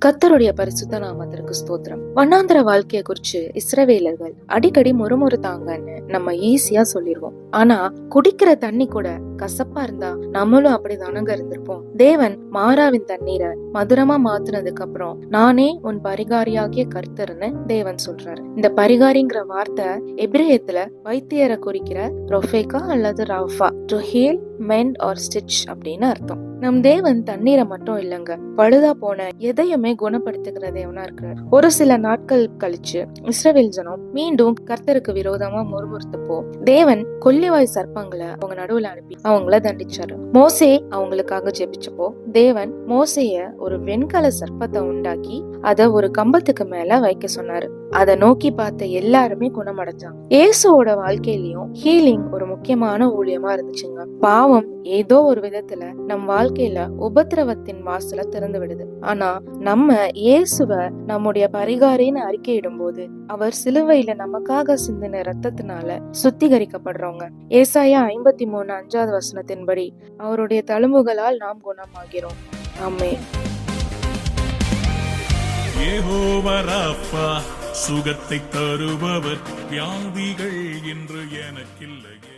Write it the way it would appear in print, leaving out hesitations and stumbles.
கர்த்தருடைய பரிசுத்த நாமத்திற்கு ஸ்தோத்திரம். வண்ணாந்திர வாழ்க்கைய குறிச்சு இஸ்ரவேலர்கள் அடிக்கடி முறுமுறுத்தாங்கன்னு நம்ம ஈஸியா சொல்லிடுவோம். ஆனா குடிக்கிற தண்ணி கூட கசப்பா இருந்தா நம்மளும் அப்படிதானங்க இருந்திருப்போம். தேவன் மாறாவின் தண்ணீரை மதுரமா மாத்துனதுக்கு அப்புறம் நானே உன் பரிகாரியாகிய கர்த்தர்னு தேவன் சொல்றாரு. இந்த பரிகாரிங்கிற வார்த்தை எபிரேயத்துல வைத்தியரை குறிக்கிற ரொஃபேகா அல்லது ராஃபா, to heal mend or stitch அப்படின்னு அர்த்தம். நம் தேவன் தண்ணீரை மட்டும் இல்லங்க, பழுதா போன எதையுமே குணப்படுத்துகிற தேவனா இருக்கிறார். ஒரு சில நாட்கள் கழிச்சு இஸ்ரவேல் ஜனம் மீண்டும் கர்த்தருக்கு விரோதமா முறுமுறுத்தப்போ தேவன் கொல்லிவாய் சர்ப்பங்களை அவங்க நடுவுல அனுப்பி அவங்கள தண்டிச்சாரு. மோசே அவங்களுக்காக ஜெபிச்சப்போ தேவன் மோசைய ஒரு வெண்கல சர்ப்பத்தை உண்டாக்கி அத ஒரு கம்பத்துக்கு மேல வைக்க சொன்னாரு. அதை நோக்கி பார்த்த எல்லாருமே குணமடைஞ்சாங்க. இயேசுவோட வாழ்க்கையிலயும் ஹீலிங் ஒரு முக்கியமான ஊழியமா இருந்துச்சுங்க. பாவம் ஏதோ ஒரு விதத்துல நம் வாழ்க்கையில உபத்திரவத்தின் வாசல திறந்து விடுது. ஆனா நம்ம இயேசுவ நம்முடைய பரிகாரின்னு அறிக்கையிடும் போது அவர் சிலுவையில நமக்காக சிந்தின ரத்தத்தினால சுத்திகரிக்கப்படுறோங்க. ஏசாயா 53:5 அவருடைய தழும்புகளால் நாம் குணமாகிறோம். ஆமென். யெகோவா ராஃபா, சுகத்தை தருபவர், வியாதிகள் என்று எனக்கில்லையே.